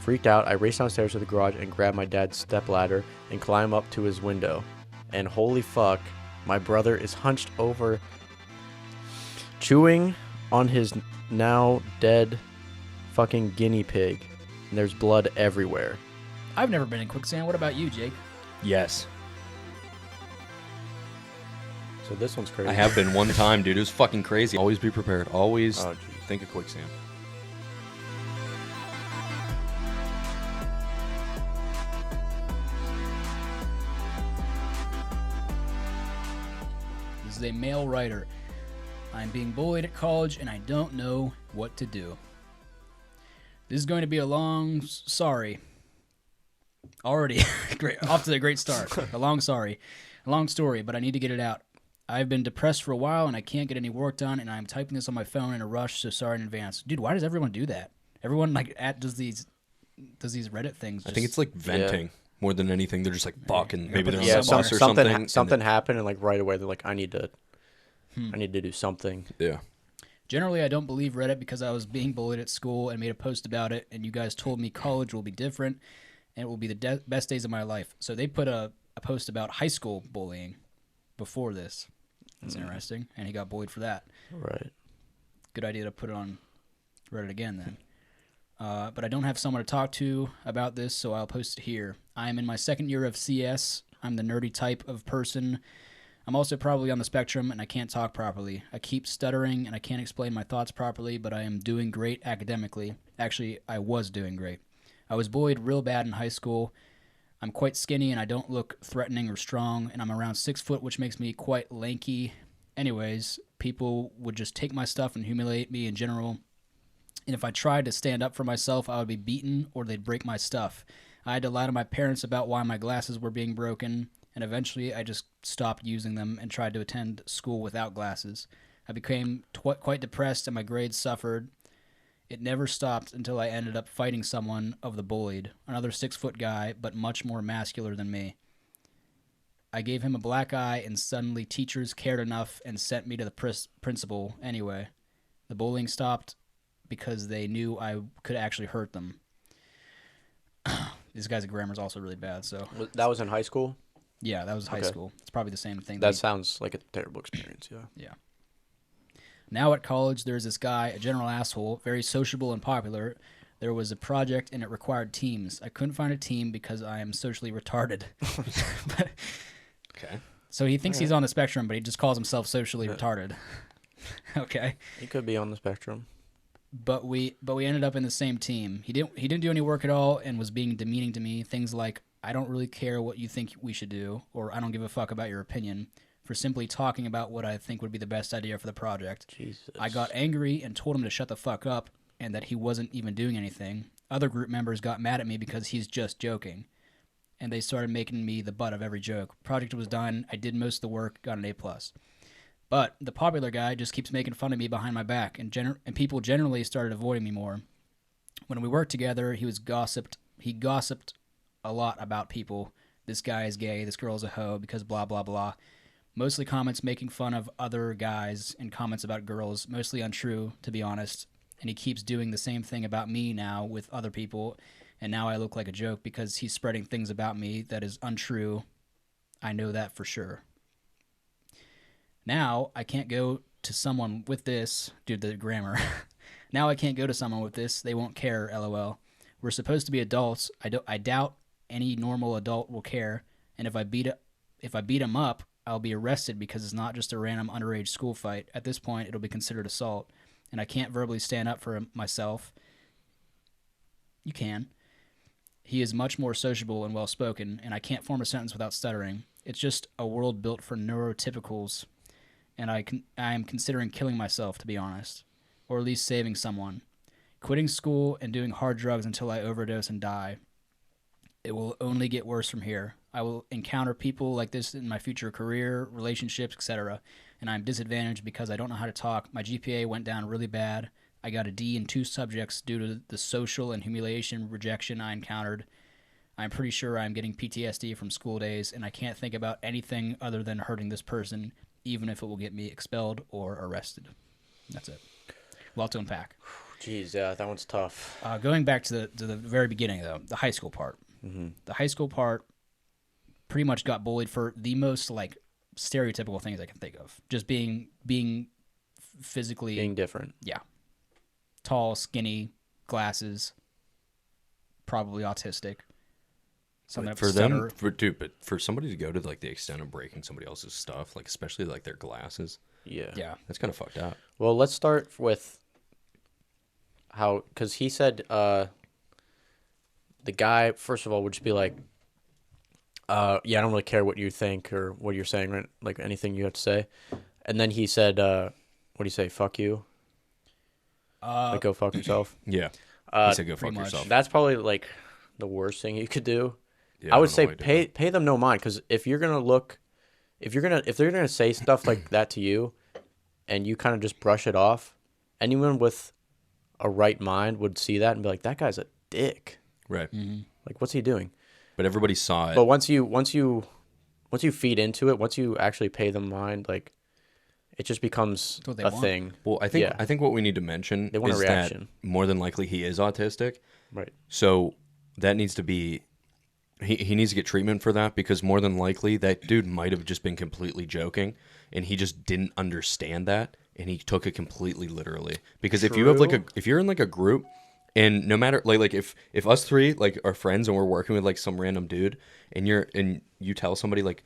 Freaked out, I race downstairs to the garage and grab my dad's stepladder and climb up to his window. And holy fuck, my brother is hunched over, chewing on his now dead fucking guinea pig. And there's blood everywhere. I've never been in Quicksand. What about you, Jake? Yes. So this one's crazy. I have been one time, dude. It was fucking crazy. Always be prepared. Always think of quicksand. This is a male writer. I'm being bullied at college and I don't know what to do. This is going to be a long sorry. Already great, off to a great start. A long story, but I need to get it out. I've been depressed for a while and I can't get any work done, and I'm typing this on my phone in a rush, so sorry in advance. Dude, why does everyone do that? Everyone does these Reddit things. I think it's like venting more than anything. They're just like fucking maybe they're yeah, on the bus or something. Something happened, and like right away they're like, I need to do something. Yeah. Generally, I don't believe Reddit because I was being bullied at school and made a post about it, and you guys told me college will be different and it will be the best days of my life. So they put a post about high school bullying before this. That's interesting, and he got bullied for that. Right. Good idea to put it on Reddit again then. But I don't have someone to talk to about this, so I'll post it here. I am in my second year of CS. I'm the nerdy type of person. I'm also probably on the spectrum, and I can't talk properly. I keep stuttering, and I can't explain my thoughts properly, but I am doing great academically. Actually, I was doing great. I was bullied real bad in high school. I'm quite skinny, and I don't look threatening or strong, and I'm around 6 foot, which makes me quite lanky. Anyways, people would just take my stuff and humiliate me in general. And if I tried to stand up for myself, I would be beaten or they'd break my stuff. I had to lie to my parents about why my glasses were being broken, and eventually I just stopped using them and tried to attend school without glasses. I became quite depressed and my grades suffered. It never stopped until I ended up fighting someone of the bullied, another 6 foot guy, but much more muscular than me. I gave him a black eye, and suddenly teachers cared enough and sent me to the principal anyway. The bullying stopped because they knew I could actually hurt them. This guy's grammar is also really bad. So that was in high school? Yeah, that was high school. It's probably the same thing. That sounds like a terrible experience, yeah. Yeah. Now at college, there's this guy, a general asshole, very sociable and popular. There was a project, and it required teams. I couldn't find a team because I am socially retarded. Okay. So he thinks he's on the spectrum, but he just calls himself socially retarded. Okay. He could be on the spectrum. But we ended up in the same team. He didn't do any work at all and was being demeaning to me. Things like, I don't really care what you think we should do, or I don't give a fuck about your opinion, for simply talking about what I think would be the best idea for the project. Jesus. I got angry and told him to shut the fuck up and that he wasn't even doing anything. Other group members got mad at me because he's just joking, and they started making me the butt of every joke. Project was done. I did most of the work, got an A+. But the popular guy just keeps making fun of me behind my back, and people generally started avoiding me more. When we worked together, he gossiped a lot about people. This guy is gay, this girl is a hoe, because blah, blah, blah. Mostly comments making fun of other guys and comments about girls, mostly untrue, to be honest. And he keeps doing the same thing about me now with other people, and now I look like a joke because he's spreading things about me that is untrue. I know that for sure. Now I can't go to someone with this, dude, the grammar. Now I can't go to someone with this. They won't care, LOL. We're supposed to be adults. I doubt any normal adult will care. And if I beat him up, I'll be arrested because it's not just a random underage school fight. At this point, it'll be considered assault. And I can't verbally stand up for myself. You can. He is much more sociable and well-spoken, and I can't form a sentence without stuttering. It's just a world built for neurotypicals, and I am considering killing myself, to be honest, or at least saving someone. Quitting school and doing hard drugs until I overdose and die. It will only get worse from here. I will encounter people like this in my future career, relationships, etc., and I'm disadvantaged because I don't know how to talk. My GPA went down really bad. I got a D in 2 subjects due to the social and humiliation rejection I encountered. I'm pretty sure I'm getting PTSD from school days, and I can't think about anything other than hurting this person, even if it will get me expelled or arrested. That's it. A lot to unpack. Jeez, yeah, that one's tough. Going back to the very beginning, though, the high school part. Mm-hmm. The high school part pretty much got bullied for the most like stereotypical things I can think of. Just being physically Being different. Yeah. Tall, skinny, glasses, probably autistic. But for them, but for somebody to go to like the extent of breaking somebody else's stuff, like especially like their glasses, yeah, that's kind of fucked up. Well, let's start with how, because he said the guy, first of all, would just be like, yeah, I don't really care what you think or what you're saying, right? Like anything you have to say. And then he said, what do you say? Fuck you. Like go fuck himself. Yeah. He said go fuck much. yourself. That's probably like the worst thing you could do. Yeah, I would say pay them no mind, because if they're gonna say stuff like that to you, and you kind of just brush it off, anyone with a right mind would see that and be like, that guy's a dick. Right. Mm-hmm. Like, what's he doing? But everybody saw it. But once you feed into it, once you actually pay them mind, like, it just becomes a thing. Well, I think what we need to mention want is a reaction. that more than likely he is autistic. Right. So that needs to be he needs to get treatment for that, because more than likely that dude might have just been completely joking and he just didn't understand that and he took it completely literally. Because if you have if you're in like a group, and no matter like if us three like are friends and we're working with like some random dude and you tell somebody like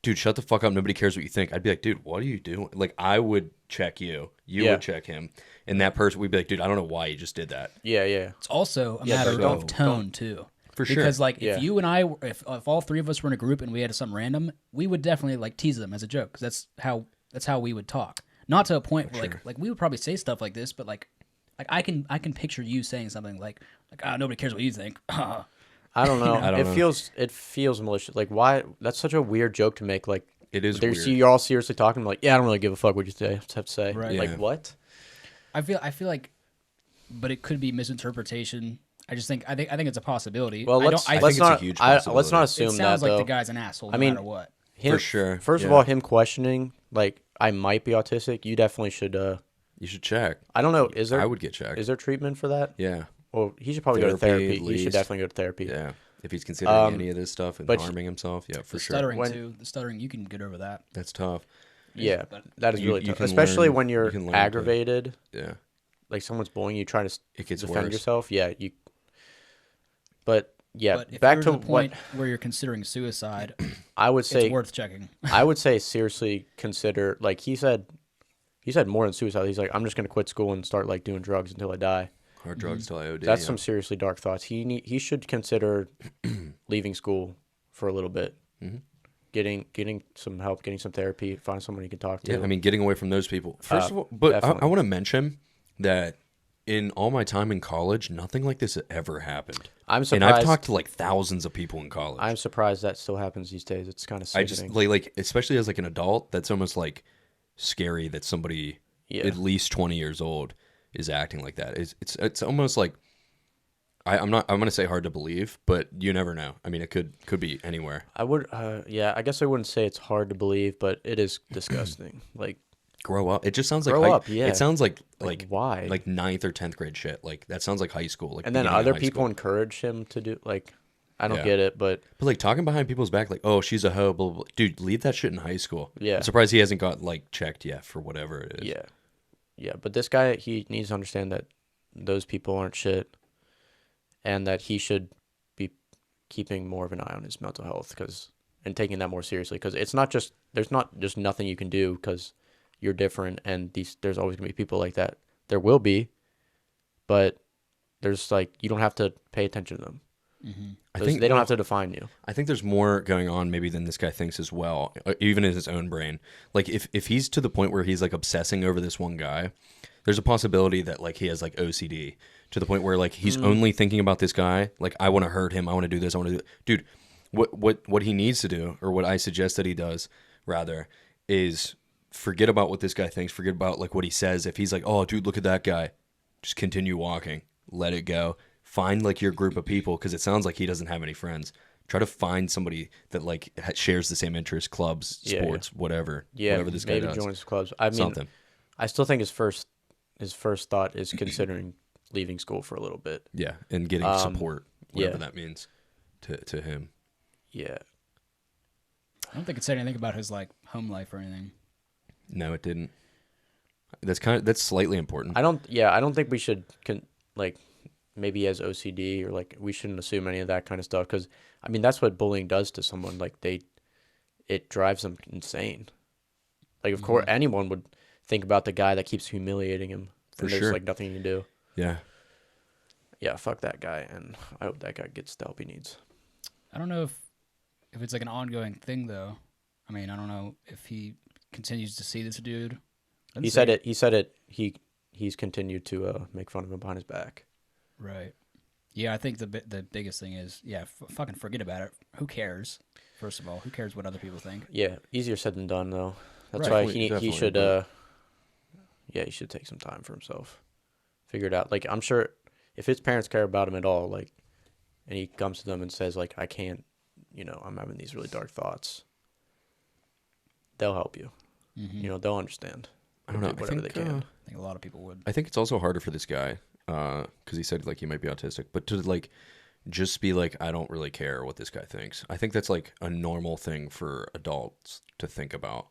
dude, shut the fuck up, nobody cares what you think, I'd be like, dude, what are you doing? Like, I would check you would check him, and that person would be like, dude, I don't know why you just did that. Yeah. It's also a matter of tone too. For sure. Because like if you and I, if all three of us were in a group and we had something random, we would definitely like tease them as a joke, because that's how we would talk. Not to a point where like we would probably say stuff like this, but like I can picture you saying something like nobody cares what you think. I don't know. It feels malicious. Like, why? That's such a weird joke to make. Like, it is weird. You're all seriously talking. I'm like, yeah, I don't really give a fuck what you have to say. Right. Like, what? I feel like, but it could be misinterpretation. I think it's a possibility. Well, let's not assume it sounds that. Like though. the guy's an asshole no matter what. For sure. First of all, him questioning like I might be autistic. You definitely should. You should check. I don't know. Is there? I would get checked. Is there treatment for that? Yeah. Well, he should probably go to therapy. He should definitely go to therapy. Yeah. If he's considering any of this stuff and harming himself, yeah, for sure. The stuttering, you can get over that. That's tough. Yeah, that is really tough. Especially when you're aggravated. Yeah. Like someone's bullying you, trying to defend worse. yourself. Yeah, you. But yeah, but if back you're to the point where you're considering suicide, I would say it's worth checking. I would say seriously consider, like he said more than suicide. He's like, I'm just gonna quit school and start like doing drugs until I die. Or drugs till I OD. That's some seriously dark thoughts. He should consider leaving school for a little bit, getting some help, getting some therapy, find someone he can talk to. Yeah, I mean, getting away from those people. First of all, but I want to mention that in all my time in college, nothing like this ever happened. I'm surprised. And I've talked to like thousands of people in college. I'm surprised that still happens these days. It's kind of sickening. I just like especially as like an adult, that's almost like scary that somebody at least 20 years old is acting like that. It's almost like I'm going to say hard to believe, but you never know. I mean, it could be anywhere. I would I guess I wouldn't say it's hard to believe, but it is disgusting. Like, grow up. It just sounds like grow up. Yeah. It sounds like why? Like 9th or 10th grade shit. Like that sounds like high school. Like, and then other people encourage him to do like, I don't get it, but like talking behind people's back, like, oh, she's a hoe, blah, blah, blah. Dude, leave that shit in high school. Yeah. I'm surprised he hasn't got like checked yet for whatever it is. Yeah. Yeah, but this guy, he needs to understand that those people aren't shit, and that he should be keeping more of an eye on his mental health and taking that more seriously, because there's not just nothing you can do because you're different, and there's always going to be people like that. There will be, but there's like, you don't have to pay attention to them. Mm-hmm. I think they don't have to define you. I think there's more going on maybe than this guy thinks as well, even in his own brain. Like if he's to the point where he's like obsessing over this one guy, there's a possibility that like he has like OCD to the point where like he's only thinking about this guy. Like, I want to hurt him. I want to do this. I want to do. Dude, what he needs to do, or what I suggest that he does rather, is forget about what this guy thinks. Forget about like what he says. If he's like, oh, dude, look at that guy, just continue walking. Let it go. Find like your group of people, because it sounds like he doesn't have any friends. Try to find somebody that like shares the same interests, clubs, sports, whatever. Yeah, whatever this guy does. Maybe join his clubs. I mean, something. I still think his first his first thought is considering leaving school for a little bit. Yeah, and getting support, whatever that means to him. Yeah. I don't think it said anything about his like home life or anything. No, it didn't. That's slightly important. I don't think we should like maybe as OCD or like we shouldn't assume any of that kind of stuff because I mean that's what bullying does to someone. Like it drives them insane. Like of course anyone would think about the guy that keeps humiliating him. For and there's sure. like nothing you can do. Yeah. Yeah, fuck that guy, and I hope that guy gets the help he needs. I don't know if it's like an ongoing thing though. I mean, I don't know if he continues to see this dude. He said it. He's continued to make fun of him behind his back. Right. Yeah, I think the biggest thing is fucking forget about it. Who cares? First of all, who cares what other people think? Yeah, easier said than done though. That's Right. why he should he should take some time for himself. Figure it out. Like I'm sure if his parents care about him at all, like, and he comes to them and says like I can't, I'm having these really dark thoughts. They'll help you. Mm-hmm. They'll understand. I don't know. Whatever they can. I think a lot of people would. I think it's also harder for this guy because he said like he might be autistic, but to like just be like I don't really care what this guy thinks. I think that's like a normal thing for adults to think about.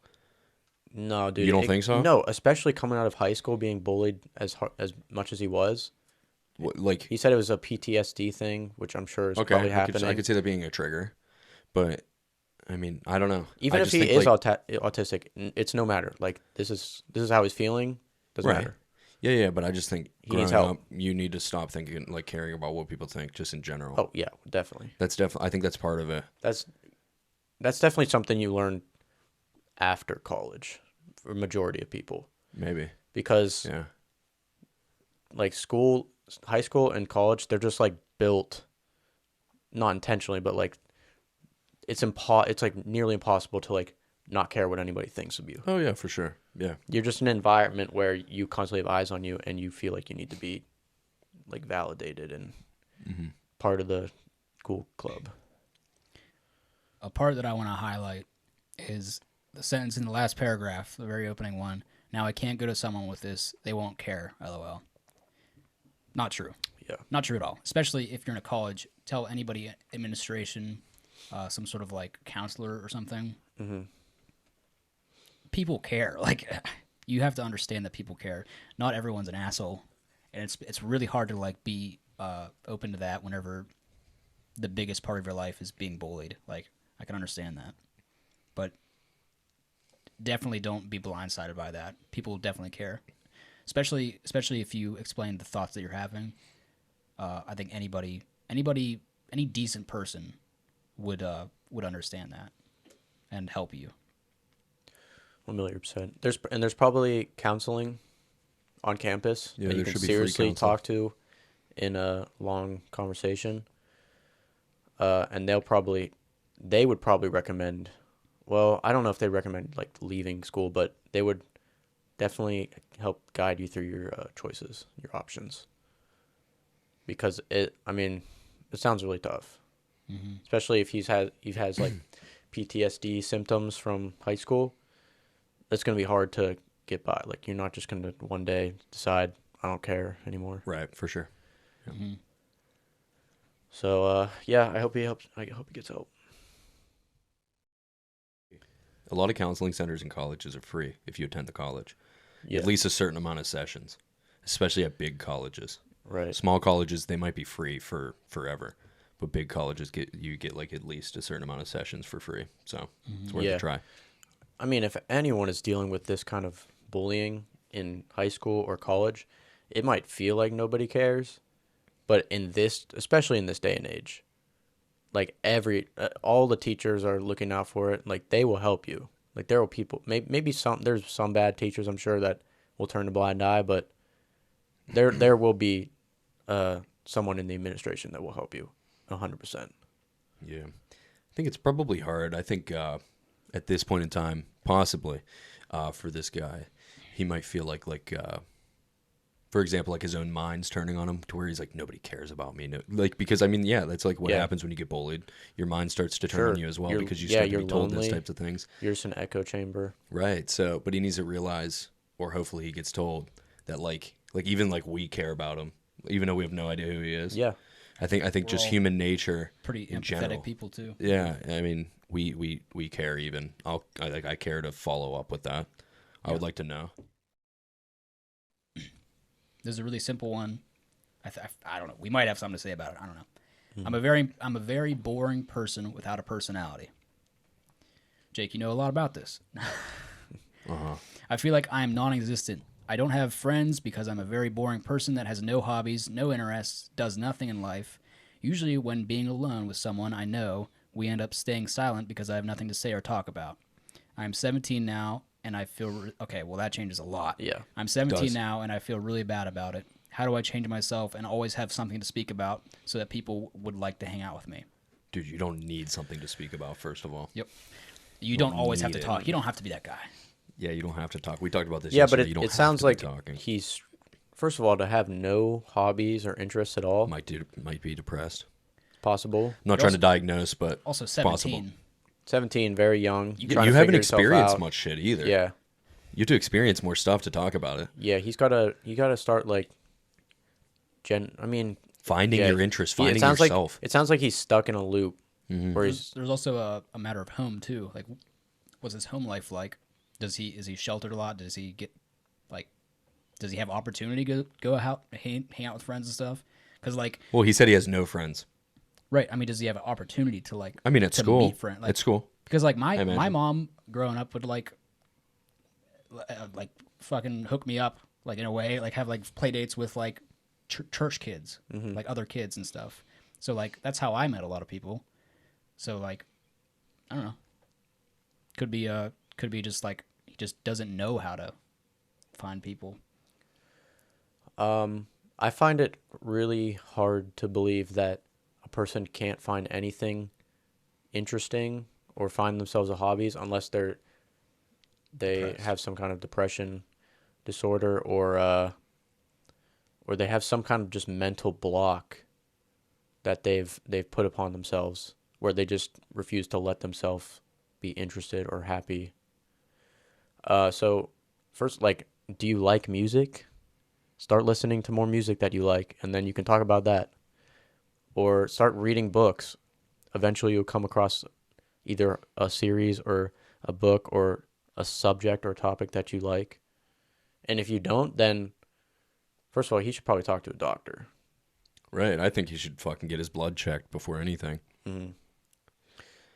No, dude. You don't think so? No, especially coming out of high school, being bullied as much as he was. Like He said it was a PTSD thing, which I'm sure is probably happening. I could see that being a trigger, but I mean, I don't know. Even I if just he think, is like, autistic, it's no matter. Like this is how he's feeling. Doesn't Right. matter. Yeah, but I just think He needs growing help. up, you need to stop thinking like caring about what people think, just in general. Oh yeah, definitely. That's definitely. I think that's part of it. That's definitely something you learn after college for a majority of people Maybe. because Yeah. like high school and college, they're just like built not intentionally, but like it's like nearly impossible to like not care what anybody thinks of you. Oh yeah, for sure. Yeah. You're just in an environment where you constantly have eyes on you and you feel like you need to be like validated and part of the cool club. A part that I want to highlight is the sentence in the last paragraph, the very opening one. Now I can't go to someone with this; they won't care. LOL. Not true. Yeah. Not true at all. Especially if you're in a college. Tell anybody, administration, some sort of like counselor or something. Mm-hmm. People care. Like, you have to understand that people care. Not everyone's an asshole, and it's really hard to like be open to that whenever the biggest part of your life is being bullied. Like, I can understand that, but definitely don't be blindsided by that. People definitely care, especially if you explain the thoughts that you're having. I think any decent person would understand that and help you. 1,000,000%. There's probably counseling on campus Yeah, that you there can should be free seriously counseling. talk to in a long conversation. And they would probably recommend, well, I don't know if they recommend like leaving school, but they would definitely help guide you through your choices, your options. Because it sounds really tough, especially if he has like PTSD symptoms from high school. It's gonna be hard to get by. Like you're not just gonna one day decide I don't care anymore. Right. For sure. Mm-hmm. So yeah, I hope he helps. I hope he gets help. A lot of counseling centers and colleges are free if you attend the college. Yeah. At least a certain amount of sessions, especially at big colleges. Right. Small colleges, they might be free for forever, but big colleges get like at least a certain amount of sessions for free. So it's worth Yeah. a try. I mean, if anyone is dealing with this kind of bullying in high school or college, it might feel like nobody cares, but especially in this day and age, like all the teachers are looking out for it. Like they will help you. Like there are people, maybe there's some bad teachers I'm sure that will turn a blind eye, but there will be someone in the administration that will help you 100%. Yeah. I think it's probably hard. I think at this point in time, possibly for this guy, he might feel like for example, like his own mind's turning on him to where he's like, nobody cares about me. No, like, because I mean, yeah, that's like what happens when you get bullied. Your mind starts to turn on you as well because you start to be told those types of things. You're just an echo chamber. Right. So, but he needs to realize, or hopefully he gets told that like Like even like we care about him, even though we have no idea who he is. Yeah. I think just all human nature. Pretty in empathetic general. people too. Yeah, I mean, we care even. I care to follow up with that. I would like to know. There's a really simple one. I don't know. We might have something to say about it. I don't know. Mm-hmm. I'm a very boring person without a personality. Jake, you know a lot about this. Uh-huh. I feel like I'm non-existent. I don't have friends because I'm a very boring person that has no hobbies, no interests, does nothing in life. Usually when being alone with someone I know, we end up staying silent because I have nothing to say or talk about. I'm 17 now, and I feel... okay, well, that changes a lot. Yeah. I'm 17 Does. now, and I feel really bad about it. How do I change myself and always have something to speak about so that people would like to hang out with me? Dude, you don't need something to speak about, first of all. Yep. You don't always have need to it. talk. You don't have to be that guy. Yeah, you don't have to talk. We talked about this Yeah, but yesterday. You don't it have sounds to be like talking. he's, first of all, to have no hobbies or interests at all. Might be depressed. Possible. I'm not trying to diagnose, but Also, it's 17. possible. 17, very young. You trying to haven't figure yourself experienced out. much shit either. Yeah. You have to experience more stuff to talk about it. Yeah, you gotta start like Finding yeah, your interest, it finding sounds yourself. Like, it sounds like he's stuck in a loop. Mm-hmm. Where he's There's also a matter of home too. Like, what's his home life like? Is he sheltered a lot? Does he have opportunity to go out, hang out with friends and stuff? Because Well, he said he has no friends. right. I mean, does he have an opportunity to like? I mean, at to school. meet friends? Like, At school. because like I my imagine. mom growing up would like fucking hook me up like in a way, like have like play dates with like church kids, like other kids and stuff. So like that's how I met a lot of people. So like I don't know. Could be just like he just doesn't know how to find people. I find it really hard to believe that a person can't find anything interesting or find themselves a hobbies unless they Depressed. have some kind of depression disorder or they have some kind of just mental block that they've put upon themselves where they just refuse to let themselves be interested or happy. So first, like, do you like music? Start listening to more music that you like, and then you can talk about that. Or start reading books. Eventually you'll come across either a series or a book or a subject or topic that you like. And if you don't, then first of all, he should probably talk to a doctor. Right. I think he should fucking get his blood checked before anything. Mm-hmm.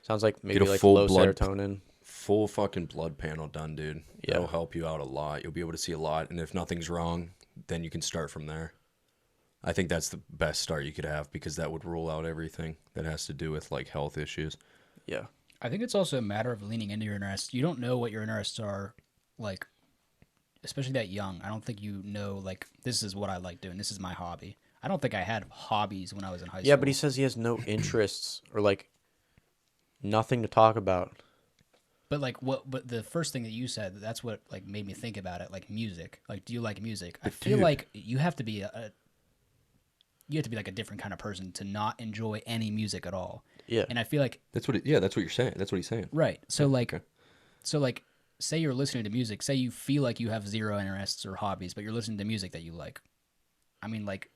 Sounds like maybe Get a like full low blood serotonin. Full fucking blood panel done, dude. Yeah. That'll help you out a lot. You'll be able to see a lot. And if nothing's wrong, then you can start from there. I think that's the best start you could have because that would rule out everything that has to do with like health issues. Yeah. I think it's also a matter of leaning into your interests. You don't know what your interests are, like, especially that young. I don't think you know, like, this is what I like doing. This is my hobby. I don't think I had hobbies when I was in high school. Yeah, but he says he has no interests or like nothing to talk about. But like what? But the first thing that you said, that's what like made me think about it. Like music. Like, do you like music? I feel dude. like you have to be like a different kind of person to not enjoy any music at all. Yeah. And I feel like That's what you're saying. That's what he's saying. right. So like, Okay. say you're listening to music. Say you feel like you have zero interests or hobbies, but you're listening to music that you like. I mean, like,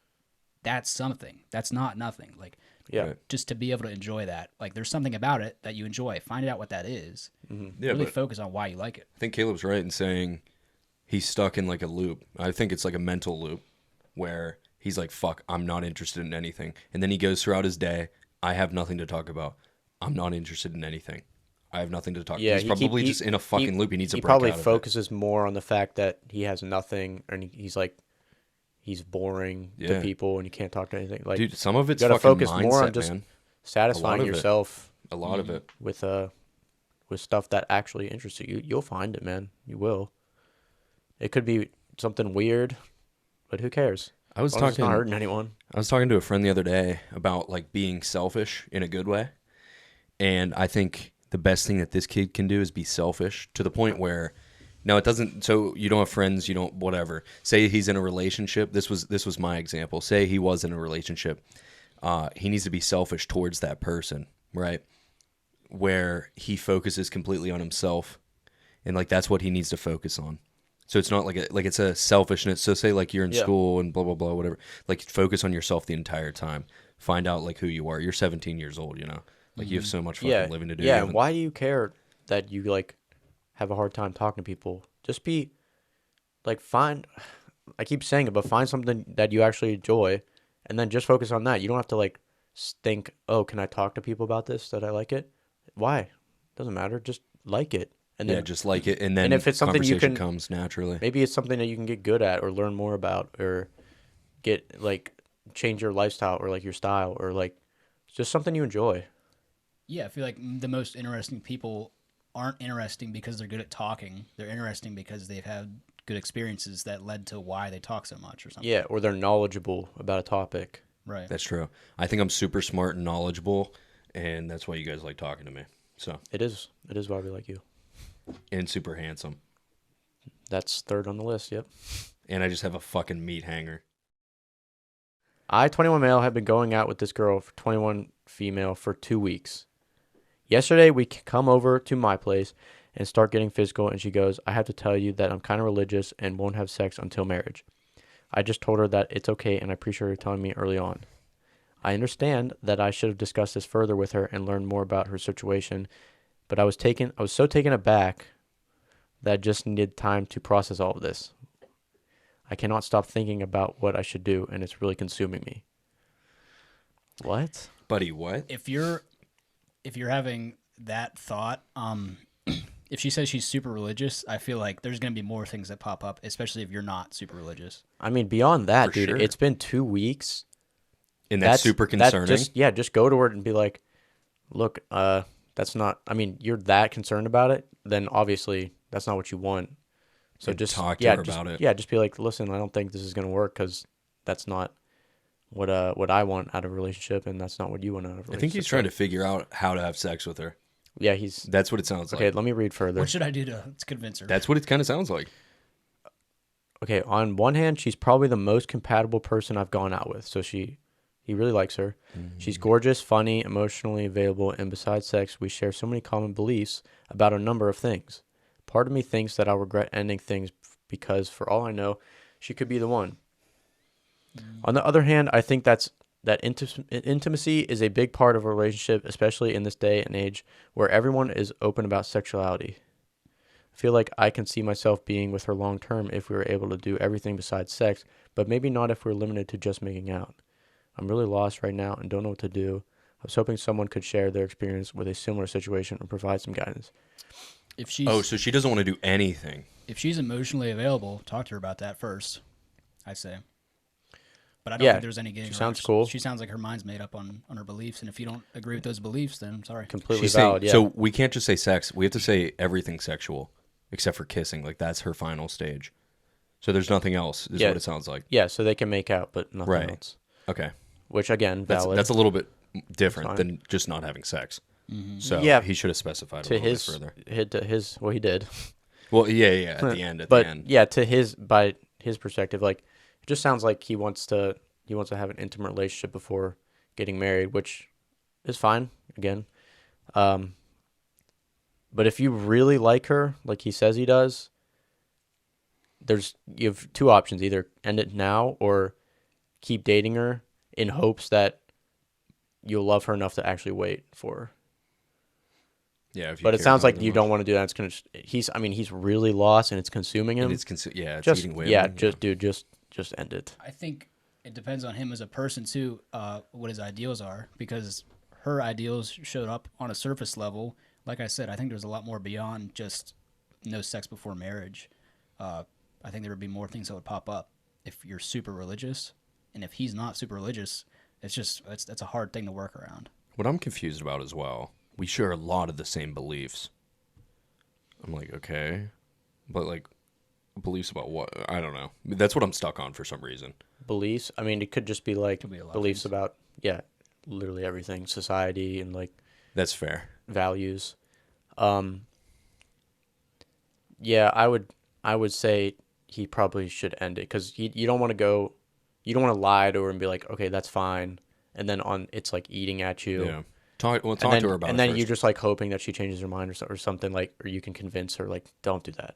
that's something. That's not nothing. Like, Yeah. Right. just to be able to enjoy that. Like, there's something about it that you enjoy. Find out what that is. Yeah, Really but focus on why you like it. I think Caleb's right in saying he's stuck in like a loop. I think it's like a mental loop where he's like, fuck, I'm not interested in anything. And then he goes throughout his day, I have nothing to talk about. I'm not interested in anything. I have nothing to talk Yeah, He's probably just in a fucking loop. He needs to he break probably out of it. focuses more on the fact that he has nothing and he's boring Yeah. to people and you can't talk to anything. Like, Dude, some of it's you gotta fucking focus mindset, more on just man. satisfying of it. yourself A lot of it. with stuff that actually interests you. You'll find it, man. You will. It could be something weird, but who cares? I was As long as it's talking not hurting anyone. I was talking to a friend the other day about like being selfish in a good way. And I think the best thing that this kid can do is be selfish to the point where now it doesn't, so you don't have friends, you don't, whatever. Say he's in a relationship. This was my example. Say he was in a relationship. He needs to be selfish towards that person, right? Where he focuses completely on himself. And like, that's what he needs to focus on. So it's not it's a selfishness. So say like you're in Yeah. school and blah blah blah whatever. Like focus on yourself the entire time. Find out like who you are. You're 17 years old, you know. Like you have so much fucking Yeah. living to do. Yeah. You And haven't- why do you care that you like have a hard time talking to people? Just be like, find, I keep saying it, but find something that you actually enjoy and then just focus on that. You don't have to like think, oh, can I talk to people about this that I like it? Why? Doesn't matter. Just like it. And yeah, then just like it, and then if it's something you conversation can- comes naturally. maybe it's something that you can get good at or learn more about or get like change your lifestyle or like your style or like just something you enjoy. Yeah, I feel like the most interesting people aren't interesting because they're good at talking. They're interesting because they've had good experiences that led to why they talk so much or something. Yeah, or they're knowledgeable about a topic. Right. That's true. I think I'm super smart and knowledgeable, and that's why you guys like talking to me. So, It is why we like you. and super handsome, That's third on the list. Yep. and I just have a fucking meat hanger. I, 21 male, have been going out with this girl, 21 female, for 2 weeks. Yesterday, we come over to my place and start getting physical, and she goes, I have to tell you that I'm kind of religious and won't have sex until marriage. I just told her that it's okay, and I appreciate her telling me early on. I understand that I should have discussed this further with her and learned more about her situation, but I was so taken aback that I just needed time to process all of this. I cannot stop thinking about what I should do, and it's really consuming me. What? Buddy, what? If you're having that thought, if she says she's super religious, I feel like there's going to be more things that pop up, especially if you're not super religious. I mean, beyond that, For dude, sure. it's been 2 weeks. And that's super concerning. Just go to her and be like, look, that's not, I mean, you're that concerned about it, then obviously that's not what you want. So And just talk to her about it. Yeah, just be like, listen, I don't think this is going to work because that's not what I want out of a relationship, and that's not what you want out of a relationship. I think he's trying to figure out how to have sex with her. Yeah, he's... That's what it sounds Okay, like. let me read further. What should I do to convince her? That's what it kind of sounds like. Okay, on one hand, she's probably the most compatible person I've gone out with. So he really likes her. She's gorgeous, funny, emotionally available, and besides sex, we share so many common beliefs about a number of things. Part of me thinks that I'll regret ending things because, for all I know, she could be the one. On the other hand, I think that intimacy is a big part of a relationship, especially in this day and age where everyone is open about sexuality. I feel like I can see myself being with her long term if we were able to do everything besides sex, but maybe not if we're limited to just making out. I'm really lost right now and don't know what to do. I was hoping someone could share their experience with a similar situation or provide some guidance. If she's Oh, so she doesn't want to do anything. if she's emotionally available, talk to her about that first. I say. But I don't Yeah, think there's any getting she her. sounds cool. She sounds like her mind's made up on her beliefs, and if you don't agree with those beliefs, then I'm sorry. Completely She's saying, valid, yeah. so we can't just say sex. We have to say everything sexual, except for kissing. Like that's her final stage. So there's nothing else, is Yeah. what it sounds like. Yeah, so they can make out, but nothing Right. else. Okay. Which, again, That's valid. that's a little bit different Fine. than just not having sex. So Yeah. he should have specified a to little his, bit further. well, he did. Well, yeah, at the end, But the end. yeah, by his perspective, like it just sounds like he wants to have an intimate relationship before getting married, which is fine. Again, but if you really like her, like he says he does, you have two options: either end it now or keep dating her in hopes that you'll love her enough to actually wait for her. Yeah, if you But it care sounds about like her you that don't much. want to do that. It's gonna. He's really lost, and it's consuming him. And it's it's just eating away. yeah, at him, just end it. I think it depends on him as a person too, what his ideals are, because her ideals showed up on a surface level. Like I said, I think there's a lot more beyond just no sex before marriage. I think there would be more things that would pop up if you're super religious, and if he's not super religious, that's a hard thing to work around. What I'm confused about as well, we share a lot of the same beliefs. I'm like, okay, but like beliefs about what? I don't know. That's what I'm stuck on for some reason. Beliefs. I mean, it could just be like Could be a lot of beliefs things. about literally everything, society and like That's fair. values. Yeah, I would say he probably should end it because you don't want to lie to her and be like, okay, that's fine, and then it's like eating at you. Yeah. Talk And to then, her about and it then first. you're just like hoping that she changes her mind or something like, or you can convince her like, don't do that.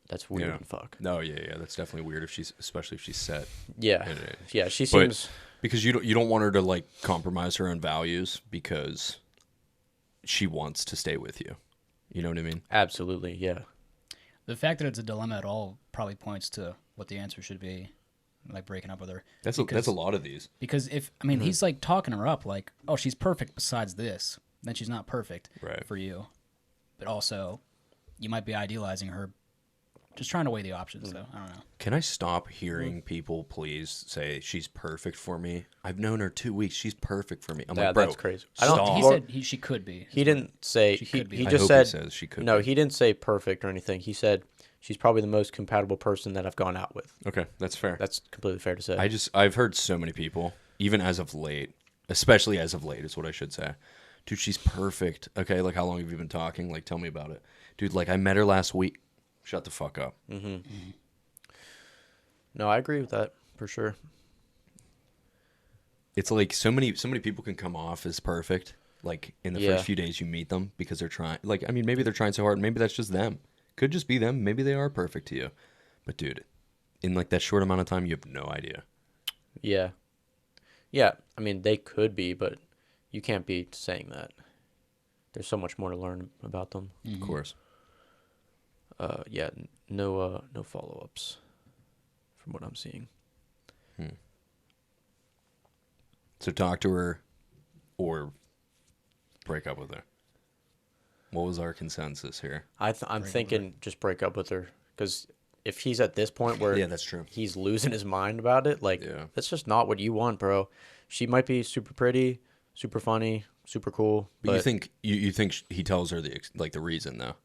That's weird Yeah. and fuck. No, yeah. That's definitely weird especially if she's set. Yeah. in it. Yeah, she But- seems... Because you don't want her to like compromise her own values because she wants to stay with you. You know what I mean? Absolutely, yeah. The fact that it's a dilemma at all probably points to what the answer should be, like breaking up with her. That's a lot of these. Because if I mean he's like talking her up like, oh, she's perfect besides this, then she's not perfect Right. for you. But also, you might be idealizing her. Just trying to weigh the options, though. I don't know. Can I stop hearing people please say she's perfect for me? I've known her 2 weeks. She's perfect for me. I'm Yeah, like, bro, that's crazy. I Stop. don't. He or- said she could be. He didn't say. She He, could be. he I just hope said. he says she could. No, be. he didn't say perfect or anything. He said she's probably the most compatible person that I've gone out with. Okay, that's fair. That's completely fair to say. I've heard so many people, even as of late, especially as of late is what I should say. Dude, she's perfect. Okay, like how long have you been talking? Like tell me about it. Dude, like I met her last week. Shut the fuck up. No, I agree with that for sure. It's like so many people can come off as perfect like in the Yeah. first few days you meet them because they're trying like I mean maybe they're trying so hard, maybe that's just them. Could just be them. Maybe they are perfect to you. But dude, in like that short amount of time you have no idea. Yeah. Yeah, I mean they could be, but you can't be saying that. There's so much more to learn about them. Of course. Yeah, no follow-ups from what I'm seeing. So talk to her or break up with her. What was our consensus here? I'm thinking just break up with her because if he's at this point where Yeah, that's true. he's losing his mind about it, like Yeah. that's just not what you want, bro. She might be super pretty, super funny, super cool, But you think you think he tells her the reason though,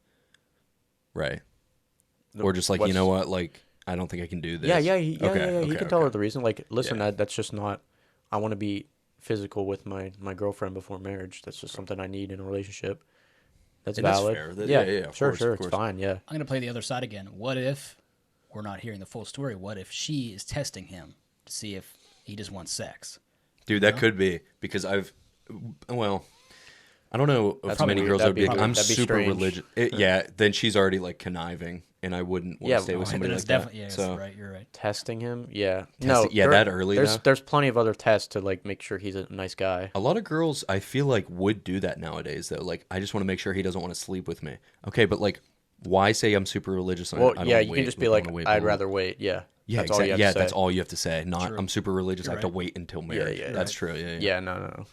right? Or just like you know what, like I don't think I can do this. Yeah, Okay, he okay, can tell her okay. the reason. Like, listen, Yeah. that's just not. I want to be physical with my girlfriend before marriage. That's just something I need in a relationship. That's And that's valid. fair. That- yeah, yeah, of sure, course, sure, of it's course. fine. Yeah, I'm gonna play the other side again. What if we're not hearing the full story? What if she is testing him to see if he just wants sex? Dude, that could be because I don't know if That's many weird. girls That'd would be. be- I'm that'd be super strange. religious. Yeah, then she's already like conniving, and I wouldn't want Yeah, to stay with well, somebody Then like it's definitely that. yeah. So Right, you're right. testing him. Yeah, yeah, that early, though? There's plenty of other tests to like make sure he's a nice guy. a lot of girls, I feel like, would do that nowadays. Though, like, I just want to make sure he doesn't want to sleep with me. Okay, but like, why say I'm super religious? And Well, I don't yeah, wanna you wait, can just be I like, wanna wait I'd below." rather wait. Yeah, Yeah, that's all you have yeah, to say. that's all you have to say. Not True. I'm super religious. You're I have to right. wait until marriage. yeah, That's true. Yeah, Yeah, no.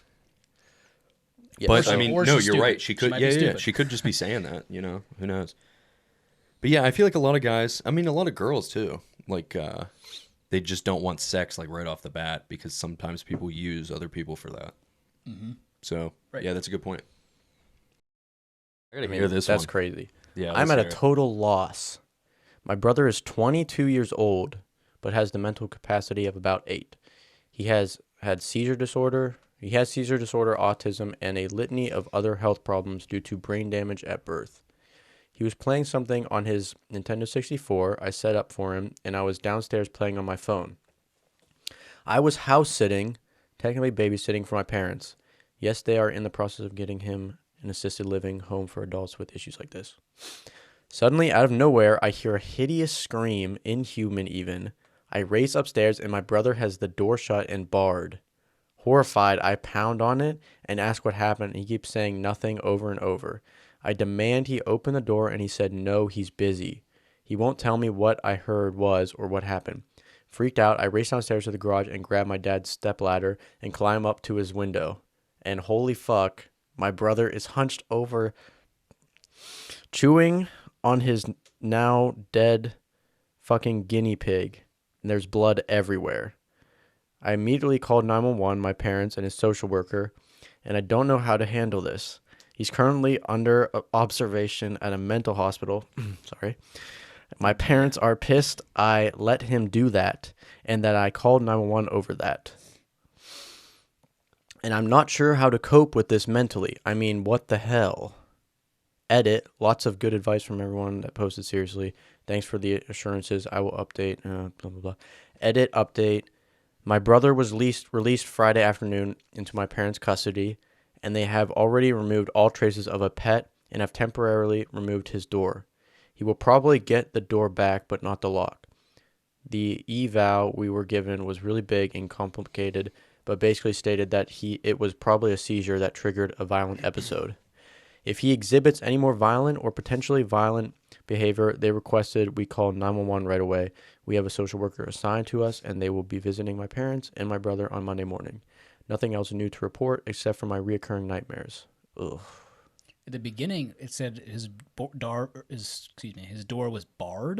Yeah, But so- I mean, or no, she's you're stupid. right. She She could, might be yeah, stupid. she could just be saying that. You know, who knows? But yeah, I feel like a lot of guys. I mean, a lot of girls too. Like, they just don't want sex like right off the bat because sometimes people use other people for that. So Right. yeah, that's a good point. I gotta I mean, hear this that's one. crazy. Yeah, I'm let's at a hear it. total loss. My brother is 22 years old, but has the mental capacity of about 8. He has seizure disorder, autism, and a litany of other health problems due to brain damage at birth. He was playing something on his Nintendo 64 I set up for him, and I was downstairs playing on my phone. I was house sitting, technically babysitting for my parents. Yes, they are in the process of getting him an assisted living home for adults with issues like this. Suddenly, out of nowhere, I hear a hideous scream, inhuman even. I race upstairs, and my brother has the door shut and barred. Horrified, I pound on it and ask what happened, and he keeps saying nothing over and over. I demand he open the door, and he said no, he's busy. He won't tell me what I heard was or what happened. Freaked out, I race downstairs to the garage and grab my dad's stepladder and climb up to his window. And holy fuck, my brother is hunched over, chewing on his now dead fucking guinea pig, and there's blood everywhere. I immediately called 911, my parents, and his social worker, and I don't know how to handle this. He's currently under observation at a mental hospital. Sorry. My parents are pissed I let him do that, and that I called 911 over that. And I'm not sure how to cope with this mentally. I mean, what the hell? Edit. Lots of good advice from everyone that posted seriously. Thanks for the assurances. I will update. Blah, blah, blah. Edit. Update. My brother was released Friday afternoon into my parents' custody, and they have already removed all traces of a pet and have temporarily removed his door. He will probably get the door back, but not the lock. The eval we were given was really big and complicated, but basically stated that it was probably a seizure that triggered a violent episode. If he exhibits any more violent or potentially violent behavior, they requested we call 911 right away. We have a social worker assigned to us, and they will be visiting my parents and my brother on Monday morning. Nothing else new to report except for my reoccurring nightmares. Ugh. At the beginning, it said his door was barred.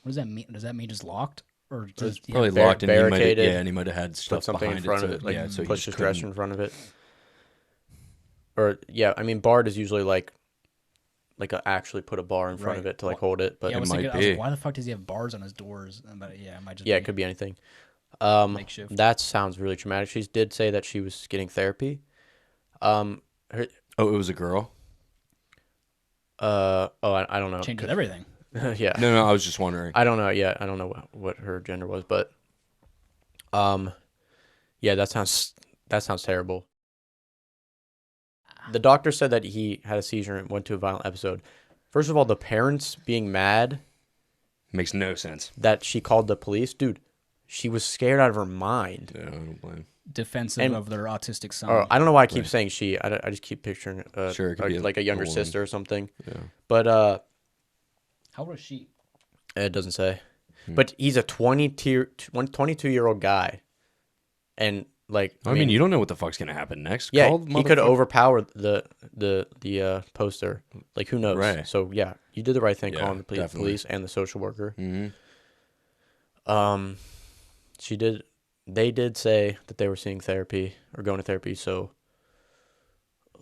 What does that mean? Does that mean just locked? Or just Probably Bar- locked, and barricaded, and he might have had stuff Put something in behind front it, of so- it, like yeah, so he push just his dresser couldn't- in front of it. Or, yeah, I mean, barred is usually like actually put a bar in front of Right. it to like hold it, but yeah, I was might thinking, I was be. like, why the fuck does he have bars on his doors? But yeah, it might just yeah, be it could be anything. makeshift. That sounds really traumatic. She did say that she was getting therapy. Oh, it was a girl? I don't know. Changes everything. Yeah. No, I was just wondering. I don't know. Yeah, I don't know what her gender was, but yeah, that sounds terrible. The doctor said that he had a seizure and went to a violent episode. First of all, the parents being mad Makes no sense. that she called the police, dude, she was scared out of her mind. Yeah, I don't blame. Defensive And- of their autistic son. Or I don't know why I keep Right. saying she. I just keep picturing Sure, it could be like a younger woman. sister or something. Yeah. But How old is she? it doesn't say. But he's a 22-year-old guy, and like I mean, you don't know what the fuck's gonna happen next. yeah, Call the he could motherfucker. overpower the poster. Like who knows? Right. So yeah, you did the right thing Yeah, calling the definitely. police and the social worker. Mhm. They did say that they were seeing therapy or going to therapy. So,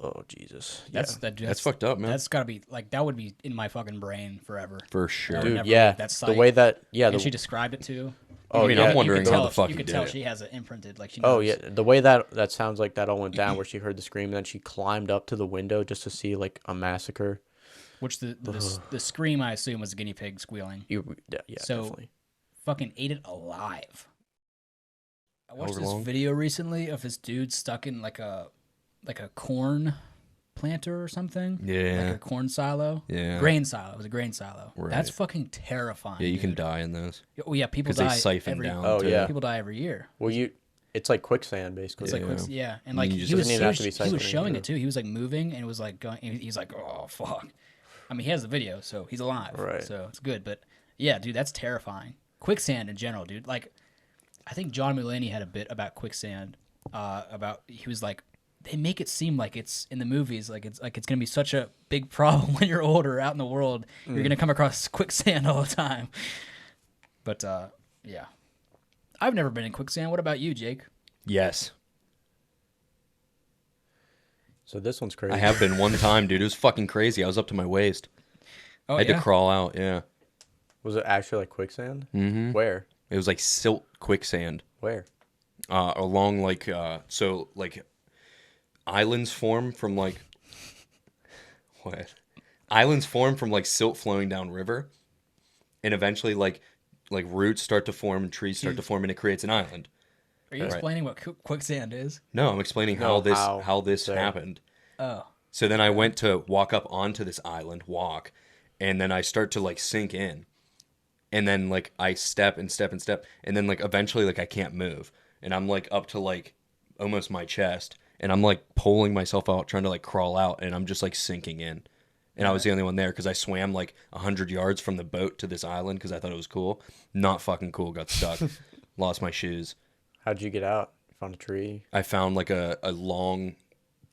oh Jesus, That's fucked up, man. That's gotta be like that would be in my fucking brain forever. For sure. I would dude, never yeah. leave that The site. way that And she described it too. Oh, I mean, yeah. I'm wondering you could how tell, the fuck you he could did tell it. she has it imprinted. Like she knows. Oh yeah, the way that sounds like that all went down, where she heard the scream, and then she climbed up to the window just to see like a massacre. Which the scream I assume was a guinea pig squealing. Yeah, So- definitely. Fucking ate it alive. I watched However this long? video recently of this dude stuck in like a corn planter or something. Yeah. Like a corn silo. Yeah. Grain silo. It was a grain silo. Right. That's fucking terrifying. Yeah, you can dude. die in those. Oh yeah, people 'Cause they die siphon every. down, Oh, too. yeah. People die every year. Well, it's like quicksand basically. It's like Yeah. yeah, and And like you he just- was, Doesn't even he have was, to be he was siphoning, showing yeah. it too. He was like moving and it was like going. And he's like, oh fuck. I mean, he has the video, so he's alive. Right. So it's good, but yeah, dude, that's terrifying. Quicksand in general, dude. Like, I think John Mulaney had a bit about quicksand. About he was like, they make it seem like it's in the movies, like it's gonna be such a big problem when you're older out in the world. You're gonna come across quicksand all the time. But yeah, I've never been in quicksand. What about you, Jake? Yes. So this one's crazy. I have been one time, dude. It was fucking crazy. I was up to my waist. Oh I had to crawl out, yeah. Was it actually like quicksand? Mm-hmm. Where? It was like silt quicksand. Where? Along like so like islands form from like what? Islands form from like silt flowing down river, and eventually like roots start to form and trees start to form, and it creates an island. Are you Right. explaining what quicksand is? No, I'm explaining No, how this sorry. happened. Oh, So then I went to walk up onto this island, and then I start to like sink in. And then like I step and step and step, and then like eventually like I can't move. And I'm like up to like almost my chest, and I'm like pulling myself out trying to like crawl out, and I'm just like sinking in. And I was the only one there because I swam like 100 yards from the boat to this island because I thought it was cool. Not fucking cool. Got stuck. Lost my shoes. How'd you get out? Found a tree. I found like a long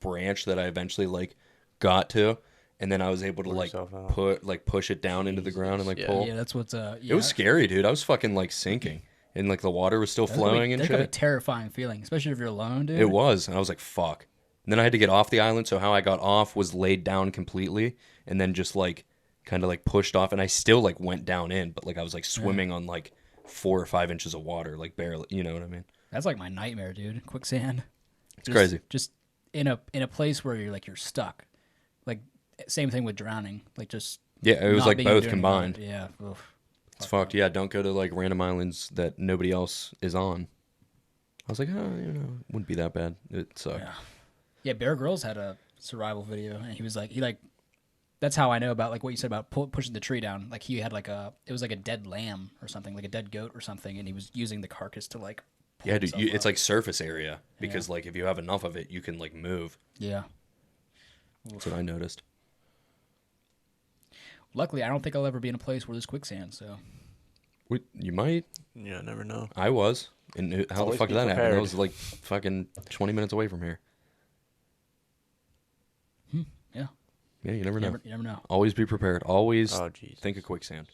branch that I eventually like got to, and then I was able to Pull like yourself out. push it down into the ground and like Yeah. pull. yeah, that's what's yeah. It was scary, dude. I was fucking like sinking, and like the water was still flowing and That's gotta be a shit. terrifying feeling, especially if you're alone, dude. It was, and I was like, fuck. And then I had to get off the island. So how I got off was laid down completely, and then just like kind of like pushed off, and I still like went down in, but like I was like swimming on like 4 or 5 inches of water, like barely. You know what I mean? That's like my nightmare, dude. Quicksand. It's crazy. Just in a place where you're stuck. Like same thing with drowning. Like just Yeah, it was not like being able both to do anything combined. about it. Yeah. Oof. It's fucked. Yeah, don't go to like random islands that nobody else is on. I was like, oh, it wouldn't be that bad. It sucked. Yeah. Yeah, Bear Grylls had a survival video, and he was like, That's how I know about like what you said about pushing the tree down. Like he had it was like a dead lamb or something, like a dead goat or something, and he was using the carcass to like. Yeah, dude, it's like surface area because like if you have enough of it, you can like move. Yeah. That's what I noticed. Luckily, I don't think I'll ever be in a place where there's quicksand. So. You might. Yeah, never know. I was. And how the fuck did that happen? prepared. That was like fucking 20 minutes away from here. Yeah. Yeah, you never know. You never know. Always be prepared. Always Oh, jeez. think of quicksand.